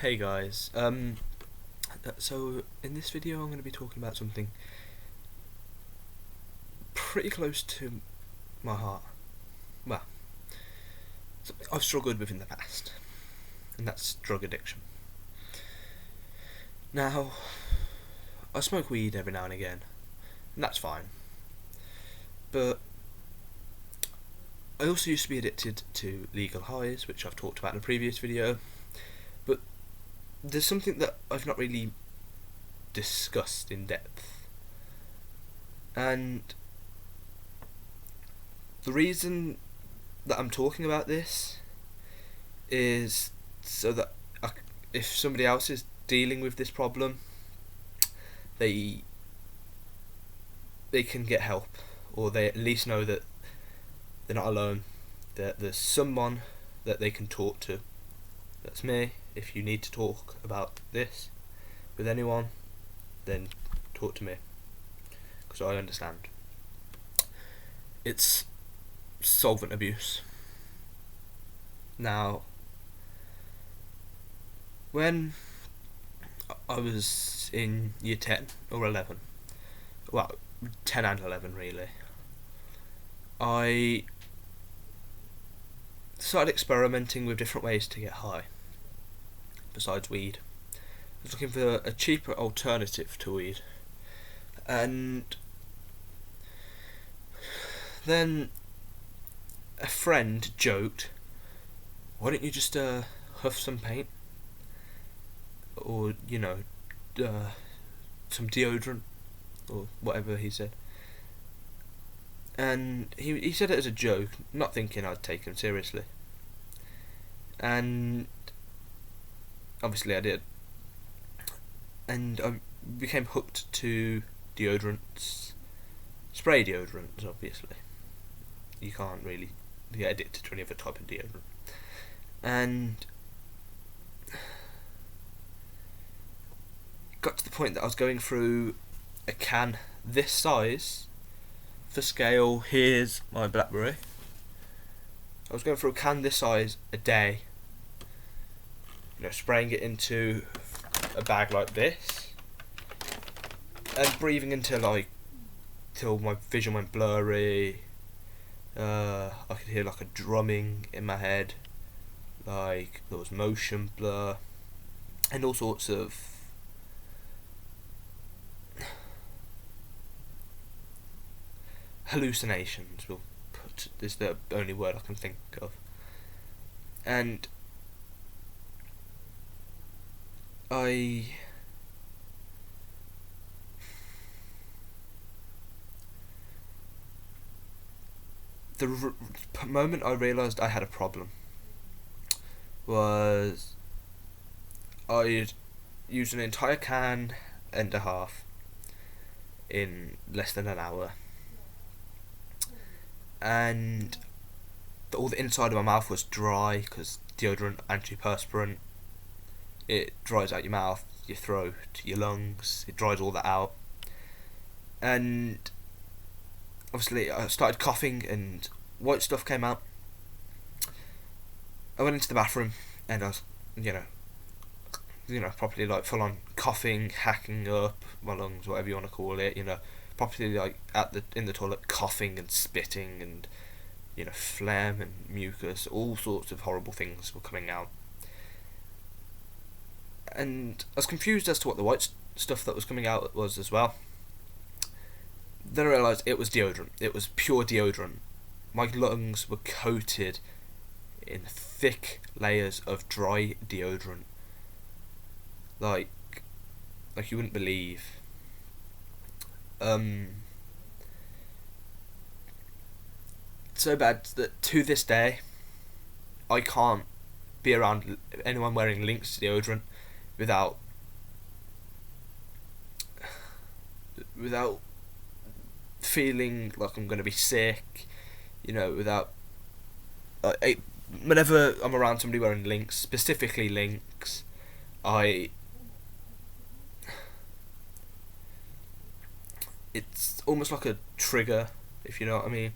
Hey guys, so in this video I'm going to be talking about something pretty close to my heart. Well, something I've struggled with in the past, and that's drug addiction. Now, I smoke weed every now and again, and that's fine, but I also used to be addicted to legal highs, which I've talked about in a previous video, but there's something that I've not really discussed in depth, and the reason that I'm talking about this is so that if somebody else is dealing with this problem, they can get help, or they at least know that they're not alone, that there's someone that they can talk to. That's me. If you need to talk about this with anyone, then talk to me, because I understand. It's solvent abuse. Now, when I was in year 10 or 11, well, 10 and 11 really, I started experimenting with different ways to get high besides weed. I was looking for a cheaper alternative to weed, and then a friend joked, "Why don't you just huff some paint, or some deodorant, or whatever he said." And he said it as a joke, not thinking I'd take him seriously. And obviously I did. And I became hooked to deodorants, spray deodorants, obviously. You can't really get addicted to any other type of deodorant. And got to the point that I was going through a can this size. For scale, here's my BlackBerry. I was going through a can this size a day, spraying it into a bag like this, and breathing till my vision went blurry. I could hear like a drumming in my head, like there was motion blur, and all sorts of hallucinations. Is the only word I can think of. And the moment I realised I had a problem was I'd used an entire can and a half in less than an hour, and all the inside of my mouth was dry because deodorant, antiperspirant, it dries out your mouth, your throat, your lungs, it dries all that out. And obviously I started coughing and white stuff came out. I went into the bathroom and I was, properly like full on coughing, hacking up my lungs, whatever you want to call it, properly like in the toilet coughing and spitting and phlegm and mucus, all sorts of horrible things were coming out. And I was confused as to what the white stuff that was coming out was as well. Then I realised it was deodorant. It was pure deodorant. My lungs were coated in thick layers of dry deodorant. Like you wouldn't believe. So bad that to this day I can't be around anyone wearing Lynx deodorant without feeling like I'm going to be sick, without whenever I'm around somebody wearing Lynx, specifically Lynx, it's almost like a trigger, if you know what I mean.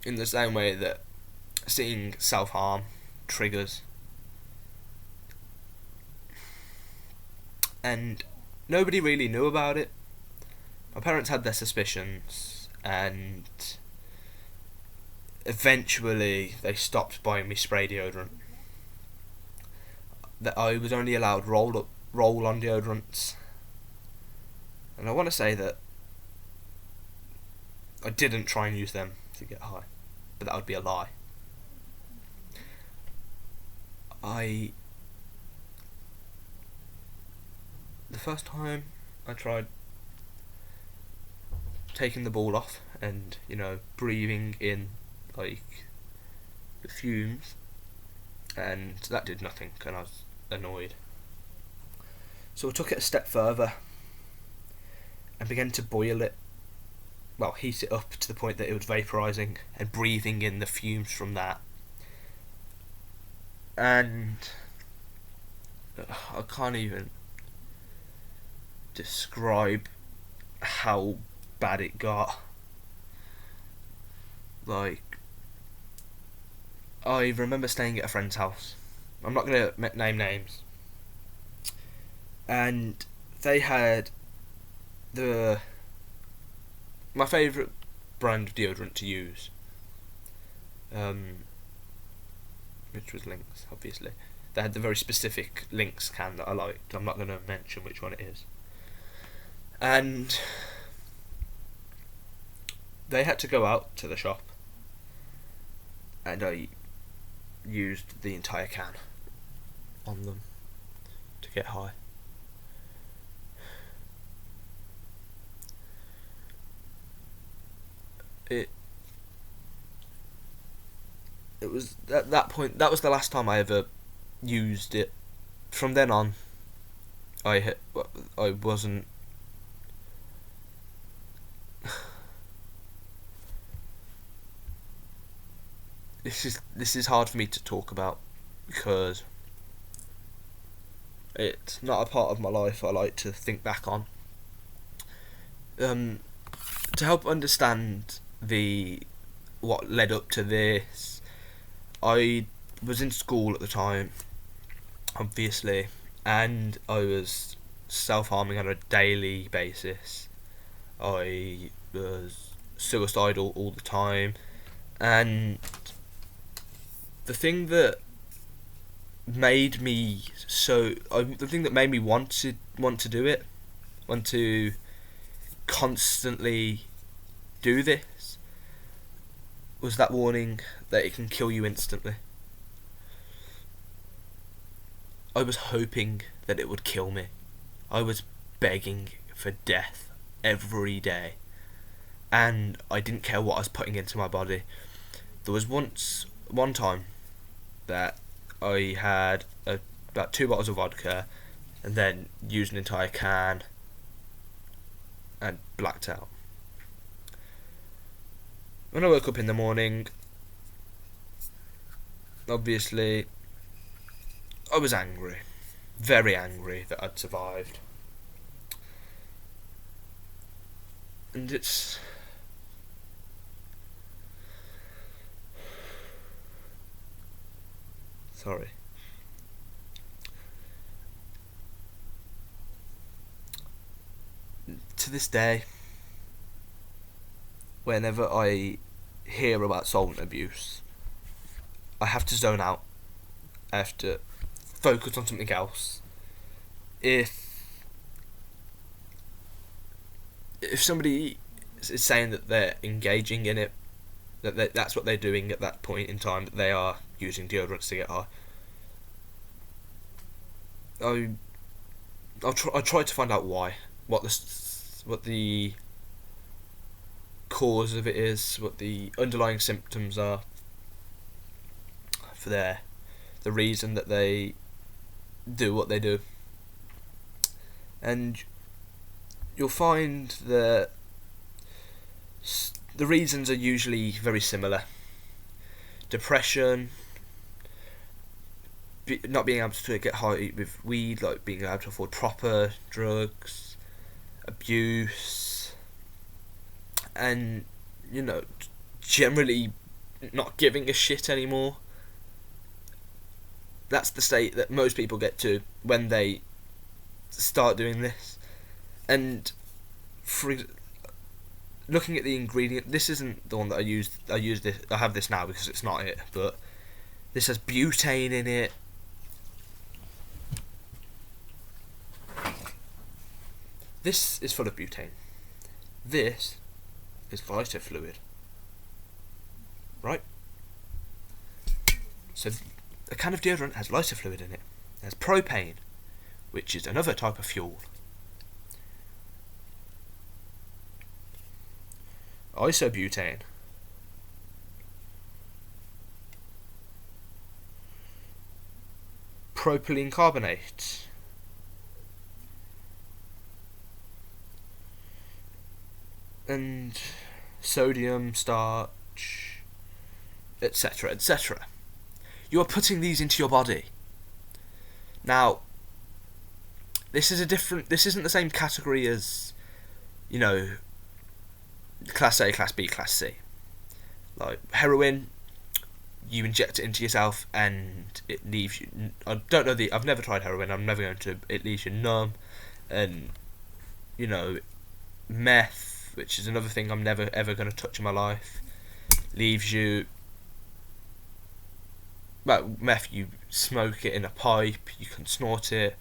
In the same way that seeing self-harm triggers and nobody really knew about it. My parents had their suspicions, and eventually they stopped buying me spray deodorant. That I was only allowed roll-on deodorants, and I want to say that I didn't try and use them to get high, but that would be a lie. The first time I tried taking the ball off and, breathing in, like, the fumes, and that did nothing, and I was annoyed. So I took it a step further and began to boil it, heat it up to the point that it was vaporising, and breathing in the fumes from that. And I can't even describe how bad it got. Like, I remember staying at a friend's house. I'm not going to name names. And they had my favourite brand of deodorant to use, which was Lynx, obviously. They had the very specific Lynx can that I liked. I'm not going to mention which one it is. And they had to go out to the shop, and I used the entire can on them to get high. It was at that point, that was the last time I ever used it. From then on, I wasn't. This is hard for me to talk about because it's not a part of my life I like to think back on. To help understand what led up to this, I was in school at the time, obviously, and I was self-harming on a daily basis. I was suicidal all the time, and the thing that made me want to do it, want to constantly do this, was that warning that it can kill you instantly. I was hoping that it would kill me. I was begging for death every day, and I didn't care what I was putting into my body. There was one time that I had about 2 bottles of vodka and then used an entire can and blacked out. When I woke up in the morning, obviously, I was angry. Very angry that I'd survived. And it's... Sorry. To this day, whenever I hear about solvent abuse, I have to zone out. I have to focus on something else. If somebody is saying that they're engaging in it, that's what they're doing at that point in time, that they are using deodorants to get high, I try to find out why, what the cause of it is, what the underlying symptoms are for the reason that they do what they do. And you'll find that the reasons are usually very similar. Depression, not being able to get high with weed, like being able to afford proper drugs, abuse, and generally not giving a shit anymore. That's the state that most people get to when they start doing this. And looking at the ingredient, this isn't the one that I used. I have this now because it's not it, but this has butane in it. This is full of butane. This is lighter fluid. Right? So a can of deodorant has lighter fluid in it. There's propane, which is another type of fuel. Isobutane. Propylene carbonate. And sodium, starch, etc., etc. You are putting these into your body. Now, this isn't the same category as, Class A, Class B, Class C. Like heroin, you inject it into yourself and it leaves you. I've never tried heroin. I'm never going to. It leaves you numb, and meth, which is another thing I'm never ever going to touch in my life, leaves you. Well, meth, you smoke it in a pipe, you can snort it,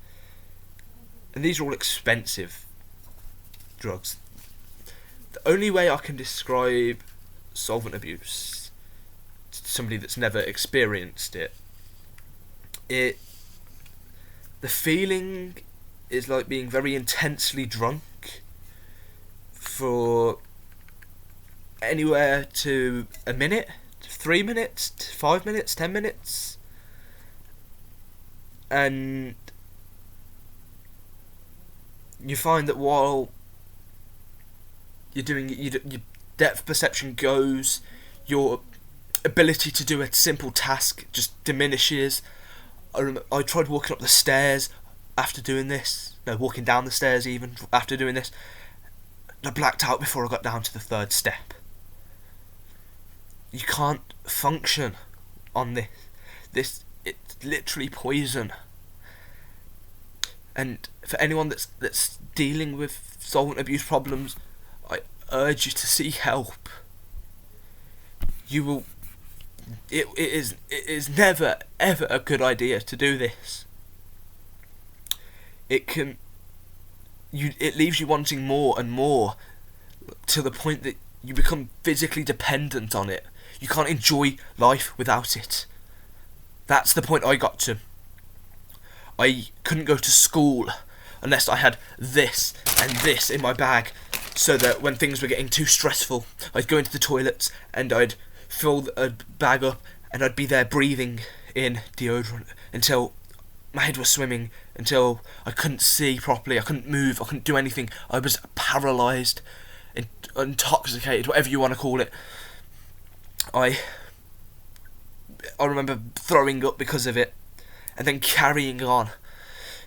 and these are all expensive drugs. The only way I can describe solvent abuse to somebody that's never experienced it, the feeling is like being very intensely drunk for anywhere to a minute, 3 minutes, 5 minutes, 10 minutes, and you find that while you're doing it, your depth perception goes, your ability to do a simple task just diminishes. I tried walking up the stairs after doing this, walking down the stairs even after doing this. I blacked out before I got down to the 3rd step. You can't function on this. It's literally poison. And for anyone that's dealing with solvent abuse problems, I urge you to seek help. You will. It is never ever a good idea to do this. It leaves you wanting more and more, to the point that you become physically dependent on it. You can't enjoy life without it. That's the point I got to. I couldn't go to school unless I had this and this in my bag, so that when things were getting too stressful, I'd go into the toilets and I'd fill a bag up and I'd be there breathing in deodorant until my head was swimming, until I couldn't see properly, I couldn't move, I couldn't do anything. I was paralysed, intoxicated, whatever you want to call it. I remember throwing up because of it, and then carrying on.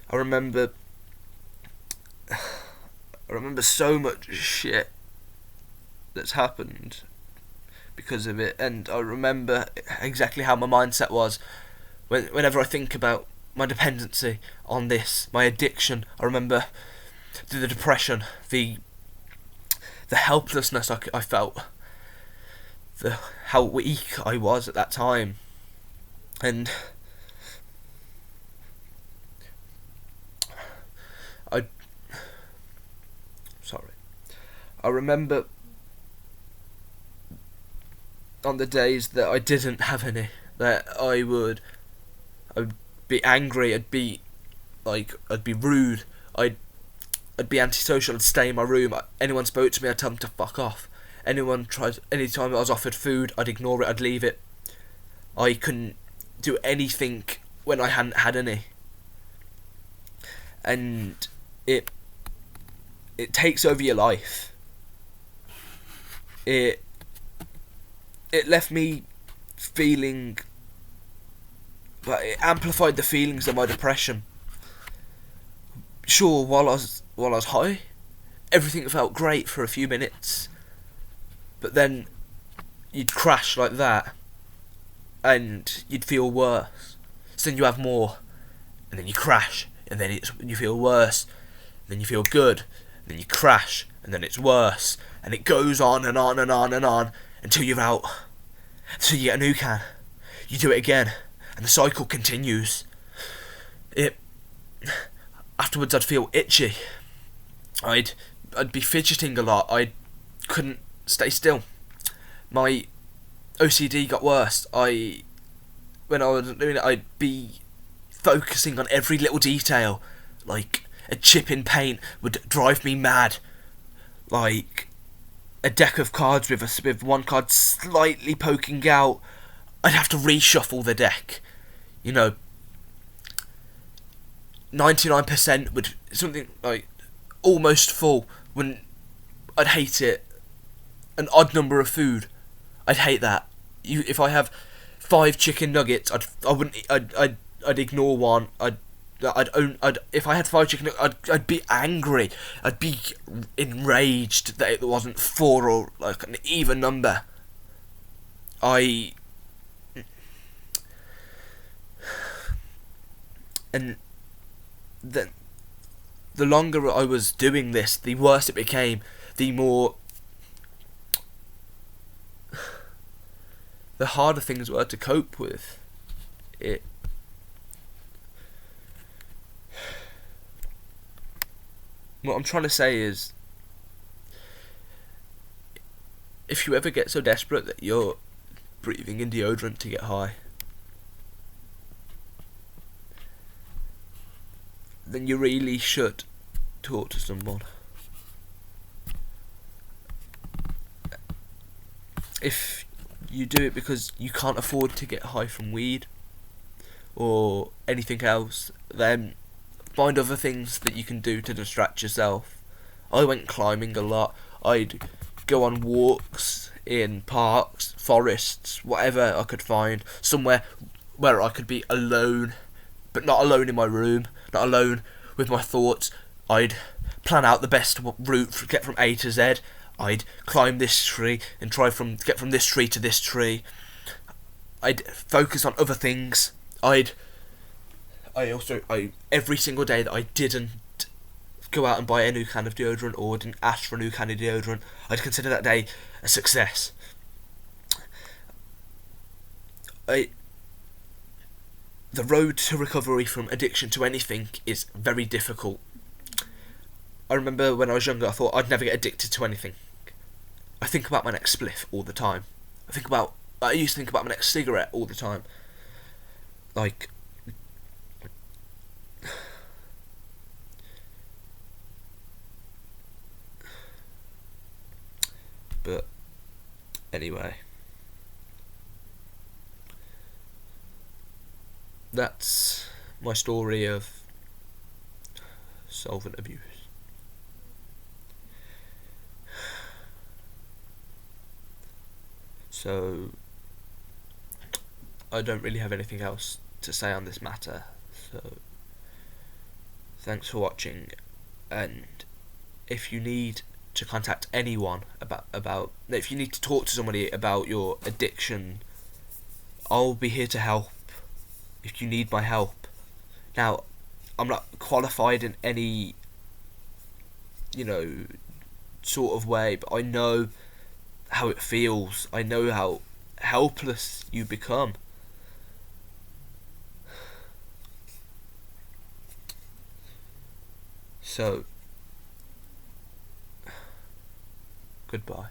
I remember so much shit that's happened because of it, and I remember exactly how my mindset was whenever I think about my dependency on this, my addiction. I remember the depression, the helplessness I felt, how weak I was at that time, and I remember on the days that I didn't have any, that I'd be angry, I'd be rude, I'd be antisocial, I'd stay in my room. Anyone spoke to me, I'd tell them to fuck off. Anytime I was offered food, I'd ignore it, I'd leave it. I couldn't do anything when I hadn't had any. And it takes over your life. It left me feeling, it amplified the feelings of my depression. Sure, while I was high, everything felt great for a few minutes, but then you'd crash like that, and you'd feel worse. So then you have more, and then you crash, and then you feel worse, then you feel good, then you crash, and then it's worse, and it goes on and on and on and on until you're out. So you get a new can, you do it again, and the cycle continues. Afterwards I'd feel itchy. I'd be fidgeting a lot. I couldn't stay still. My OCD got worse. When I was doing it, I'd be focusing on every little detail. Like, a chip in paint would drive me mad. Like, a deck of cards with one card slightly poking out, I'd have to reshuffle the deck. 99% would something like almost full. When I'd hate it. An odd number of food, I'd hate that. If I have 5 chicken nuggets, I'd ignore one. If I had 5 chicken nuggets, I'd be angry. I'd be enraged that it wasn't 4 or like an even number. And then the longer I was doing this, the worse it became. The harder things were to cope with. What I'm trying to say is, if you ever get so desperate that you're breathing in deodorant to get high, then you really should talk to someone. If you do it because you can't afford to get high from weed or anything else, then find other things that you can do to distract yourself. I went climbing a lot. I'd go on walks in parks, forests, whatever I could find, somewhere where I could be alone, but not alone in my room, not alone with my thoughts. I'd plan out the best route to get from A to Z. I'd climb this tree and get from this tree to this tree. I'd focus on other things. Every single day that I didn't go out and buy a new can of deodorant or didn't ask for a new can of deodorant, I'd consider that day a success. The road to recovery from addiction to anything is very difficult. I remember when I was younger, I thought I'd never get addicted to anything. I think about my next spliff all the time. I used to think about my next cigarette all the time. Like, but anyway, that's my story of solvent abuse. So I don't really have anything else to say on this matter. So thanks for watching, and if you need to contact anyone if you need to talk to somebody about your addiction, I'll be here to help if you need my help. Now, I'm not qualified in any sort of way, but I know how it feels. I know how helpless you become. So, goodbye.